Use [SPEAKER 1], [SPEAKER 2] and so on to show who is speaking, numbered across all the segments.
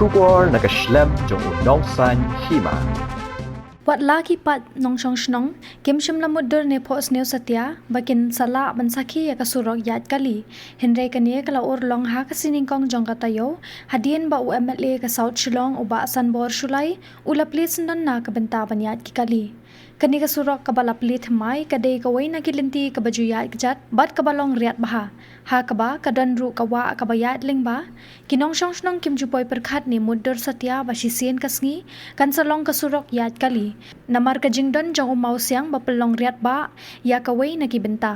[SPEAKER 1] Shubor nakaslem jong unongsan hima.
[SPEAKER 2] Wat laki pat nong shong shnong kim shim lamudur ne phos neu satya bakin sala bansaki ya kasurok yat kali henre kanie kala or long ha kasining kong jong katayo hadien ba UMLA ka South Shillong uba sanbor shulai ulapli sendan na ka benta banyat ki kali kani kasurok ka balapli thmai kadai ka waina kilinti ka bajuyat kjat bat ka balong riat baha ha ka ba kadan ru ka wa ka bayat ling ba kinong shong shnong kim jupoi perkhat ni mudur satya ba sisien kasngi kan salong kasurok yat kali namar ka jingdon jong umau siang bapelong riat ba ya kawai na kibenta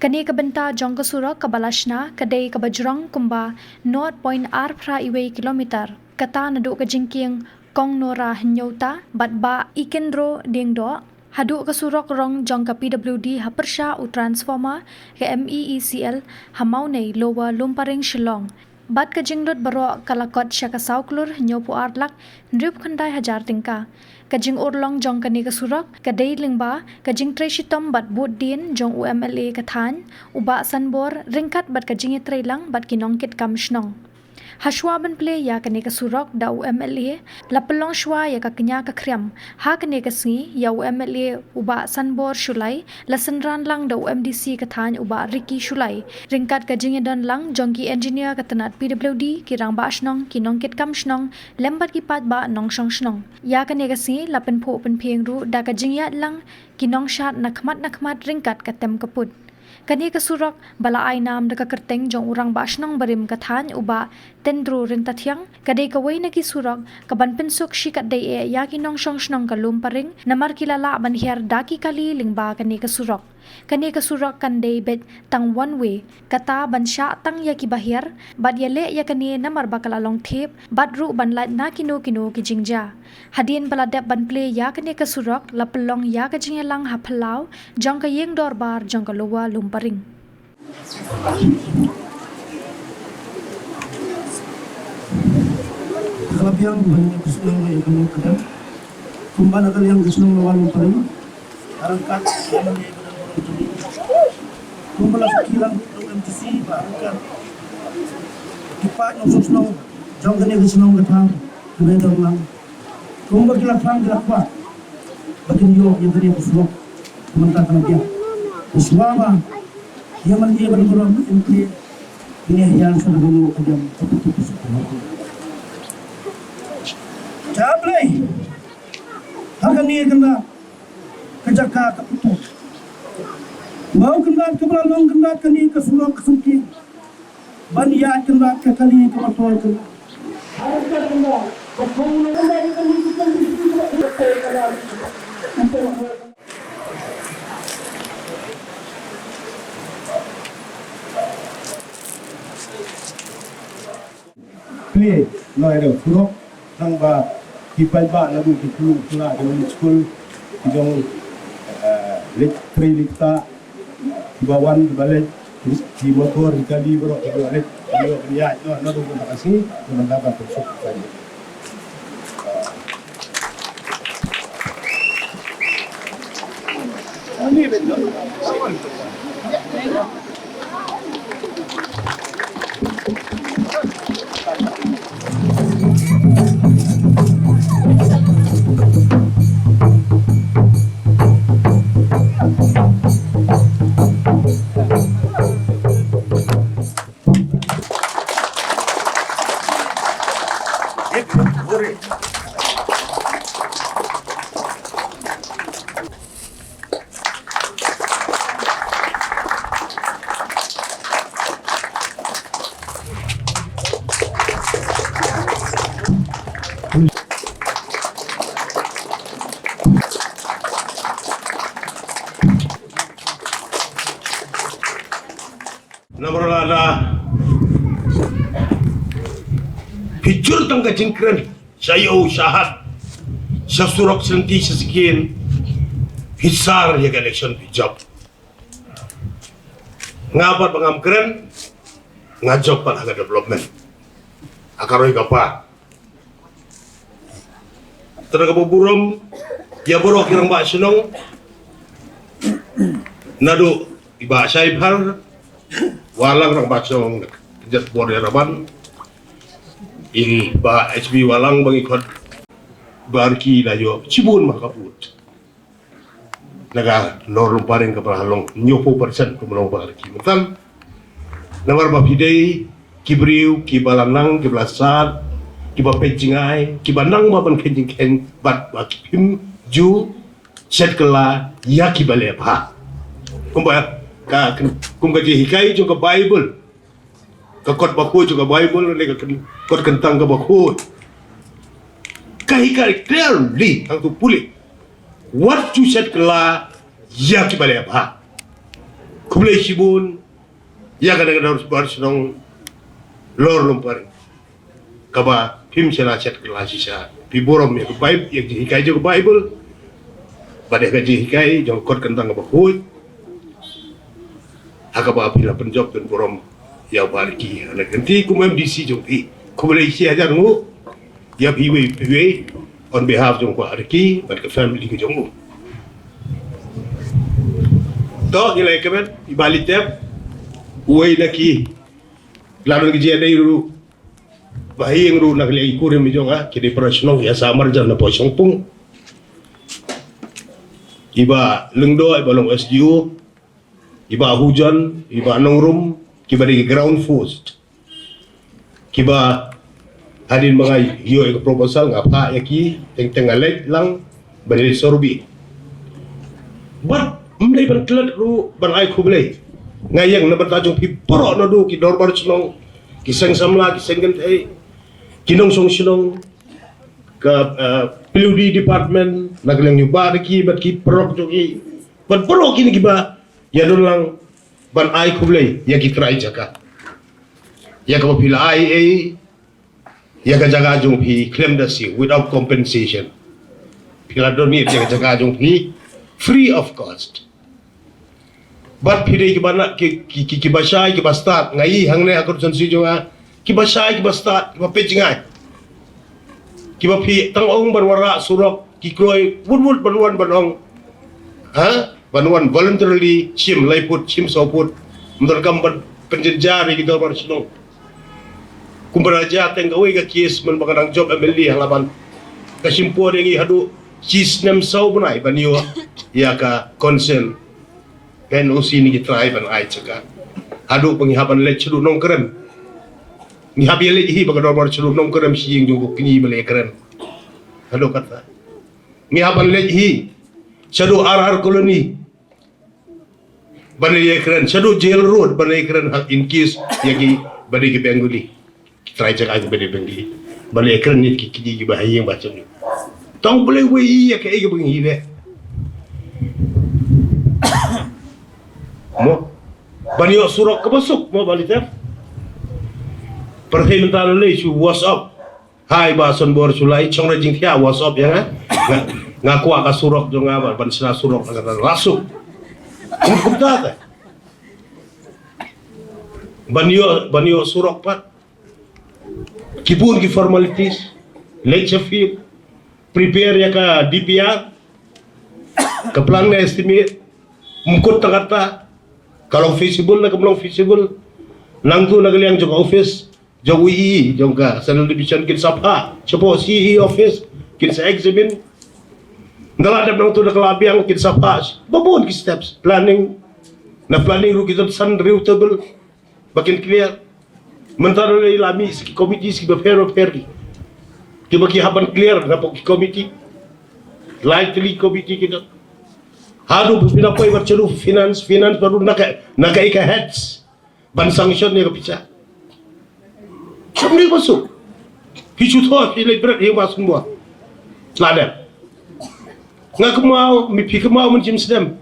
[SPEAKER 2] kani kabenta jong kasurok kabalashna kadai kabajrong kumba 0.r pra iwe kilometer kata nadu ka jingking kong nora hnyota batba ikendro dingdo hadu kasurok rong jong ka PWD hapersha u transformer ka MEECL hamau nei lowa lumparing Shillong bat ka jingdot baro kalakot sya ka sauklur nyopu arlak ndrip khandai hajar tingka kajing urlong jong kani kasurok kadai lingba kajing treshitom bat bud din jong UMLA kathan uba sanbor ringkat bat kajing trailang bat kinongkit kamshnong Hashwa ban play ya kani kasurok da UMLA lapelong shwa ya ka kenya ka kriam ha kani kasngi ya UMLA uba sanbor shulai lasenran lang da UMDC kathan uba Ricky shulai ringkat kajing dan lang jongki engineer katanat PWD kirang ba shnong kinongkit kamshnong lembat ki pat ba nong shong shnong ya kani kasngi lapen pho pen pheng ru da kajing ya lang kinong shat nakmat ringkat katem kaput kani kasurok bala ai nam da kerteng jong urang basnong barim kathan uba tendro rentathyang kadai kawai na kisurok kaban pensuk shikat dai e yakinong shong shnong kalum paring namar kilala ban hiar daki kali lingba kani kasurok kandai bet tang one way kata ban sha tang ya ki bahir bad yale ya kani namar bakala long thep badru ban lat na kino ki jingja hadien baladap ban play ya kani kasurok lapelong ya ka jingelang haplau jong ka yeng dor bar jong ka lowa lumparing
[SPEAKER 3] kalabiang banyak kesenang yang kami kadang kumbana kalian kesenang lawan lumparing arangkat kumbala kilang MTC barangkat kipat nong jong kani kesenang katang kumedor lang kumbala kilang fang dilakwa bakin yo yang tadi kesenang komentar kalabiang uswaba yang mana dia bergerak MT ini yang sudah dulu kejam Jablay, hakan ni kena kejaka kaputu. Mau kena kebelalong kena kini kesulok kesungki. Banyak kena kekali kematol kena. Harga kena kepungan dari kini
[SPEAKER 4] Play, no ada sulok, nang ba kipai ba lagu kipu pula di school jong lit 3 lita bawan balik di motor kali bro balik ya no terima kasih mendapat besok saja ini betul
[SPEAKER 5] Nomor lada hijur tangga jingkren saya usahat sesurok senti sesekian hisar ya election hijab ngapat pengamkeren ngajok pan haga development akaroi kapa tenaga buburum ya borok kirang ba senong nado iba saibhar walang rang baksong kejat border raban ini ba HB walang bang ikut barki la yo cibun makaput naga lor lumparin ke perhalong 90% kumulong barki mutan nawar ba pidei kibriu kibalanang kiblasat kibapejingai kibanang ma ban kenjing ken bat ba kim ju set kala ya kibale pa kumba ka kumba ji hikai jo ka Bible ka kot baku jo ka Bible ne ka kot kentang ka baku ka hikai clearly ang tu puli what you said kala ya kibale pa kumle sibun ya kadang-kadang harus bersenang lor lumpar kaba pim sela set kala sisa piborom ya Bible ya hikai jo ka Bible pada gaji hikai jo kot kentang ka baku akaba pila penjok dan borom ya barki ana ganti kum MDC jong ti kum le isi aja ngu ya piwe on behalf jong barki but ke family ke jong to gilai kemen ibali tep uai laki lalu ke dia ru bahi yang ru nak le ikurim mi jong a kini prasno ya samar jan na posong pung iba lengdo iba long SGU iba hujan, iba nongrum, kiba di ground force, kiba hadin mga yo ek proposal nga pa yaki teng alet lang bali sorbi. But mlay ban klat ru ban ay kublay. Ngayang na batajong piporo na do ki dorbar sunong kisang samla kisang gantay kinong song sinong ka PUD department naglang yung bariki bat ki prok jogi bat prok kini kiba ya don lang ban ai kublay ya kitrai jaka ya ka pila ai ya ka jaga jong pi claim dasi without compensation pila don mi ya ka jaga jong pi free of cost but pide ki bana ki basai ki bastat ngai hangne akor son si jonga ki basai ki bastat ki pechingai ki ba pi tang ong barwara surok ki kroi wud banwan banong ha banuan voluntarily chim laiput chim soput menurkam penjenjari gitu barsino kumbaraja tenggawe ka kies men bakanang job MLD halaban kasimpo dengi hadu cisnem sau bunai banio ya ka concern pen usi ni kitrai ban ai caka hadu penghihapan le cedu nong keren ni habi le hi bagador bar cedu nong keren siing jungku kini bele keren hadu kata ni haban le hi cedu ar koloni banai keren sadu jail road banai keren in case yagi banai ke Bengali try jaga ke Bengali banai keren ni kiki bahaya yang macam ni tong boleh wei ya ke ege bengi le mo banio surok ke besuk mo balita perkhidmatan le su WhatsApp hai bason bor sulai chong rajing thia WhatsApp ya ngaku ka surok jong apa ban sina surok rasuk kumputa banyo surok pat kibun ki formalities lecture fee prepare ya ka DPR ke plan na estimate mungkut takata kalau feasible na kamlong feasible nangtu nagaliang jong office jong WI jong ka sa division kin sapa cepo CE office kin sa examine ngaladap nang tu na kalabiang kin sa pas babon ki steps planning ru kita san reutable bakin clear mentaro le lami ki committee ki bafero perdi ki baki haban clear na po ki committee lightly committee kita hadu pina poi barchelu finance baru naka ika heads ban sanction ni kapisa sambil masuk hicu tho ile berat he masuk semua lada ngaku mau mi pi mau mencim sedem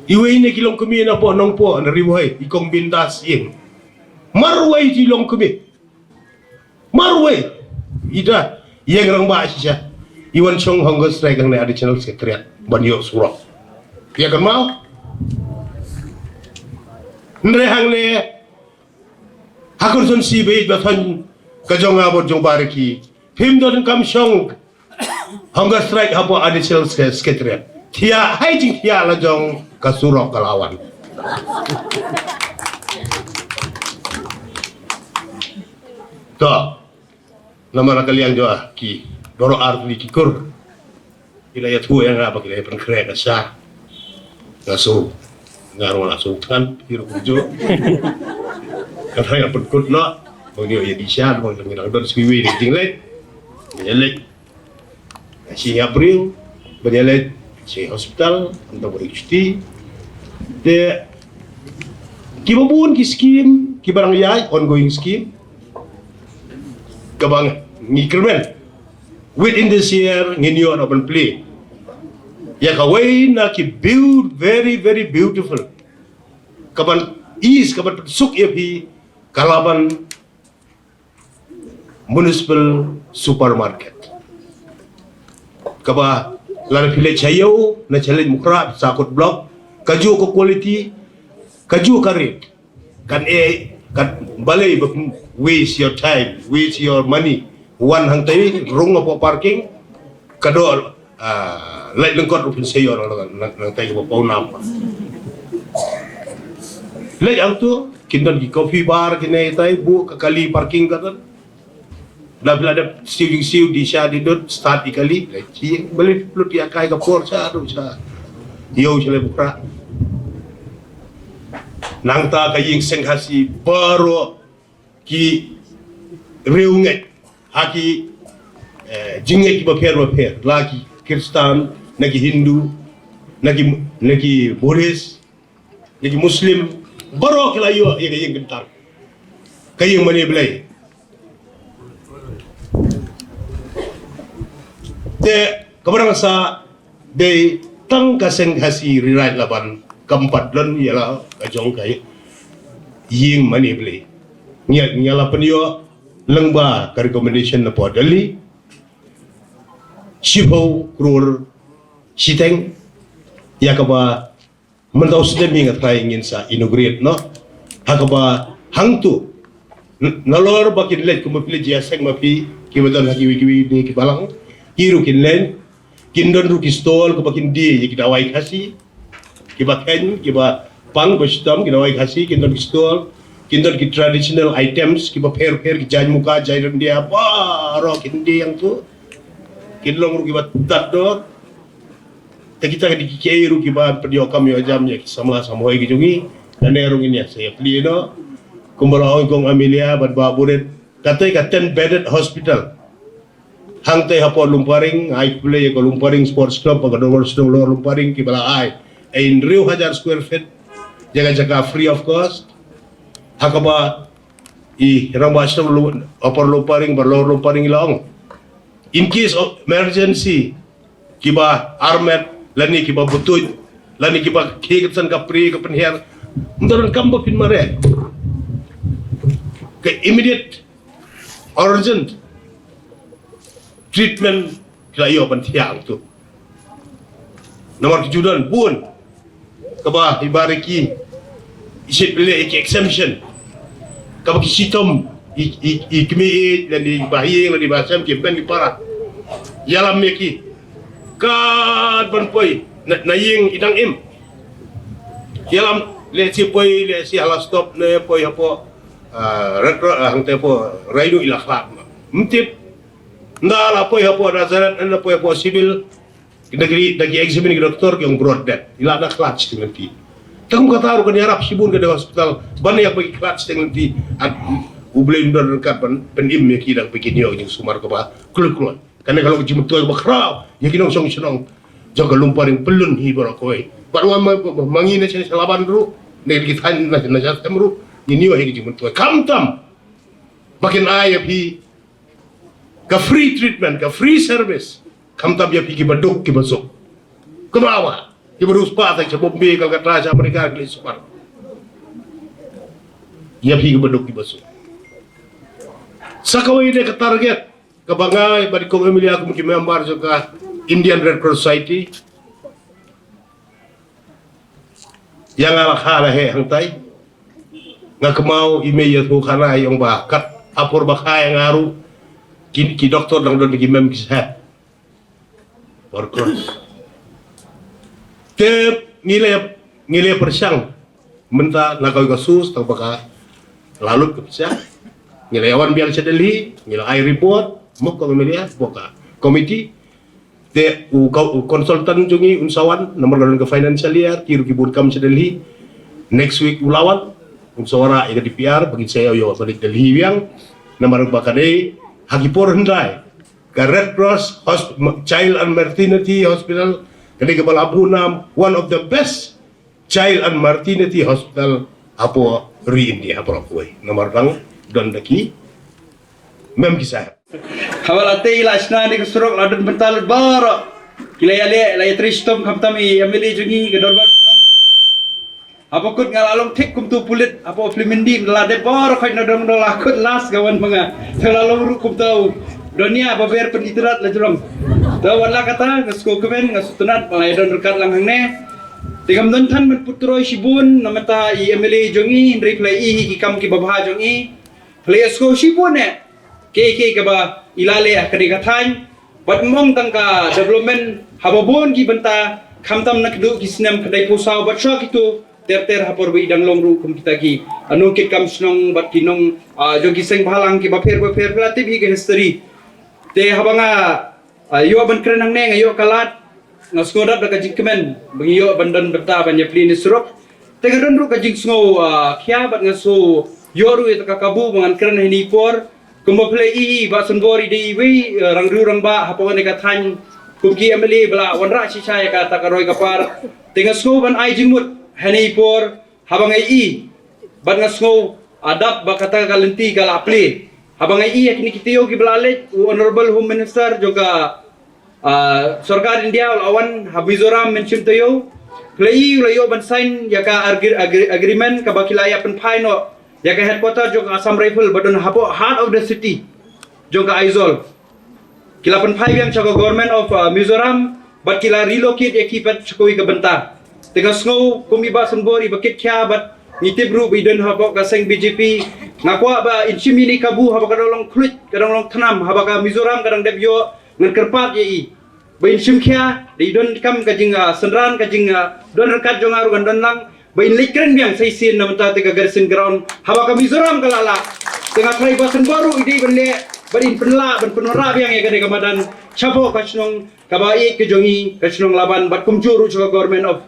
[SPEAKER 5] iwe ini kilong kemi na po nong po na riwai ikong bindas ing marwai kilong kemi marwai ida yang rang ba sisa iwan chong honggo strike ang na additional secretariat banyo surok ya kan mau ndre hang le hakun son si be ba fan kajong abot jong bariki phim don kam shong honggo strike hapo additional secretariat Tia hijing tia lajong kasurok kalawan. to nama kalian doa ki doro arti kikur ila ya tu yang apa kira pengkere kasa ngaso ngaro langsung kan hirup hijau karena yang perkut no bagi ya disya bagi ngira don siwi di tinglet jelek si April berjalan si hospital untuk berikuti de kibabun ki scheme ki barang yai ongoing scheme kabang ngikremen within this year nginyo open play ya kawai na ki build very very beautiful kaban kaban suk yapi kalaban municipal supermarket kaba lar pile chayo na challenge mukra sakut block kaju ko quality kaju ka rate kan balay waste your time waste your money one hang tay rung po parking kado light lengkot upin sayo nang tay ko paunam lay auto kindan ki coffee bar kinay tay bu kakali parking katan bila ada siu di sya di dot start ikali ci balik plut ya kai ka por sa do sa yo sile bukra nang ta kaying senghasi baro ki reunget haki jinge ki baper lagi Kristen nagi Hindu nagi Buddhis nagi Muslim baro kelayo ya kaying gentar kaying mani belai te kabarang sa de tang kaseng hasi rirai laban keempat dan ialah kajong kai ying mani beli nyala penyo lengba ka recommendation na po dali shibo krur siteng yakaba mentau sedem ingat kai ingin sa inaugurate no hakaba hangtu nalor bakin let kumapili jaseng mapi kibadan hakiwi ni kibalang kiru kinlen kindon ru kistol kebakin di kita wai kasi kiba ken kiba pang bestam kita wai kasi kindon kistol kindon ki traditional items kiba per ki jan muka jairan dia apa ro kindi yang tu kindong ru kiba tador te kita di kiru kiba pedio kami jam ya samla samhoi kijungi dan erung ini saya plino kumbara ong Amelia bad baburet katai ka 10 bedded hospital hang teh hapo lumparing ai play ko lumparing sports club pag nomor sedong lor lumparing ki bala ai in Rio 1000 square feet jaga free of cost hakaba i ramba sedong opor lumparing berlor lumparing long in case of emergency kiba armet lani kiba butut lani kiba kiketan kapri ke penhiar untaran kamba pin mare ke immediate urgent treatment kelayo penting tu. Nomor kejudan pun kaba ibariki isi pilih exemption kaba kisitom ikmi dan di bahiyeng dan di basam kimpen di para yalam meki kad banpoi naying idang im yalam le si poi le si ala stop ne poi apo hang tepo raidu ilakhlak mtip ndala poi hapo nazaret anda poi hapo sibil dagi examine doktor yang broad dead ila na clutch dengan ti tang kataru kan yarap sibun ke hospital banyak bagi clutch dengan ti ublen dor dekat penim me kidang pekinyo yang sumar ke ba kulkulon karena kalau jimut tu bakrau ya kinong song senong jaga lumparing pelun hi barakoi baru mangina sini selaban dulu ne kita na jat temru ini wahi jimut tu kamtam makin ayap hi ka free treatment, ka free service, kamtab ya piki baduk ki masuk. Kebawa, ki berus patah sa Bombay, Calcutta, sa Amerika, ki Smart. Ya piki baduk ki masuk. Sa kawai de ka target, kabangay bari ko Emilia ko member sa ka Indian Red Cross Society. Yang alakhala he hangtay. Nga kemau email tu kana yung bakat apor bakay ngaru ki doktor dang don ki mem ki sehat for cross te ngile persang menta nakau kasus tang baka lalu ke pisa ngila awan biang sedeli ngila I report mo ko melia boka committee te u konsultan jungi unsawan nomor garon ke financial year kiru kibun kam sedeli next week ulawan unsawara ida DPR bagi saya yo balik Delhi yang nomor bakade hagipor hendai ka Red Cross Child and Maternity Hospital kadi ke Balabunam one of the best Child and Maternity Hospital apo ri India apo koi nomor lang don daki mem kisah
[SPEAKER 6] Hawalate ila asna ni kesurok ladun bental bara. Kila yale la tristom kamtami amili jungi gedor bas nong. Apa kut ngalalong tik kum tu pulit apa flimindi melade bara kai nadong do lakut las gawan manga. Terlalu rukum tau. Dunia apa ber peniterat la jurang. Tahu wala kata ngasko kemen ngasutunat malai don rekat lang hangne. Tingam don tan men putroi sibun namata I amili jungi ndri play I kikam ki babha jungi. Play asko sibun ne. Ke ba ilale akadi kathain bat mong tangka development hababon ki benta khamtam nak du ki sinam kadai pusau bat shok itu ter hapor bi dang long ru kum kita ki anu kit kam snong bat kinong jogi seng bhalang ki ba pher relatif hi ke history te habanga yo ban krenang ne ngayo kalat ngaskodat da kajing kemen bagi yo bandan beta ban yapli ni surok te gadon ru kajing sngo khia bat ngaso yo ru eta kabu bangan kren ni por kumba play ba sunbori di wi rangru rangba hapongan ka than kumki ameli bla wanra shisha ka takaroi kapar tinga sko ban ai jimut hani por habang ai ban ngasko adap ba kata kalenti kala apli habang ai yakni kitiyo ki blale honorable home minister juga sarkar India awan Mizoram mention tayo play layo ban sign yaka agreement ka bakilaya pen paino Yaka headquarter jong Assam Rifle badon hapo heart of the city jong ka Aizol. Kila pen yang chago government of Mizoram but kila relocate ekipat chakoi ka benta. Tengah snow kumiba sunbori bakit kya but ngitibru bidon hapo ka seng BJP ngakwa ba inchimini kabu hapo kadolong klut kadolong tanam hapo ka Mizoram kadang debyo ngerkerpat ye ba inchim kya didon kam kajing senran kajing don rekat jong aru gandon lang bain likren biang sai sin na mata tega garsin ground hawa kami Mizoram kalala tengah trai basan baru ide bende barin penla ban penora biang ya kade kamadan chapo kasnong kabai ke jongi kasnong laban bat kumjuru juga government of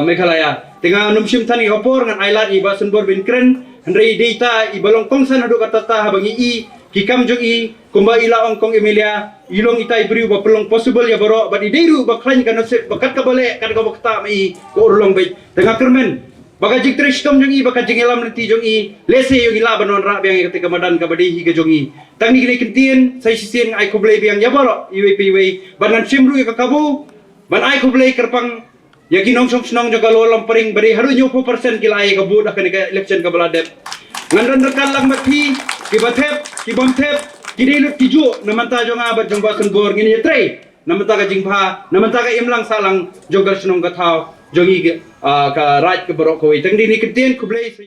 [SPEAKER 6] Meghalaya tengah numsim tani hopor ngan ailat i basan bor bin kren handai data i balong kongsan hadu katata habangi I kikam jogi kumba ila ongkong Emilia ilong itai beriu ba pelong possible ya baro ba ideiru ba klain kana set bakat ka bale kad ka bakta mai ko urlong bai tengah kermen baka jik tristom jongi baka jing elam nanti jongi lese yung ila banon ra biang ketika madan ka badi hi ka jongi tang ni kintin sai sisien ai ko blay biang ya baro iwe banan simru ka kabu ban ai ko blay kerpang ya ginong snong jaga lolam pering bari haru nyo 4% kila ai ka bud akan ka election ka baladep ngandan rekan lang mati kibatep kibamtep kidilut kijo namanta jong abat jong basan bor ngini tre namanta ka jingpha namanta ka imlang salang jogal snong ka thau jongi ka right ka barok ko itang dini kiten kublay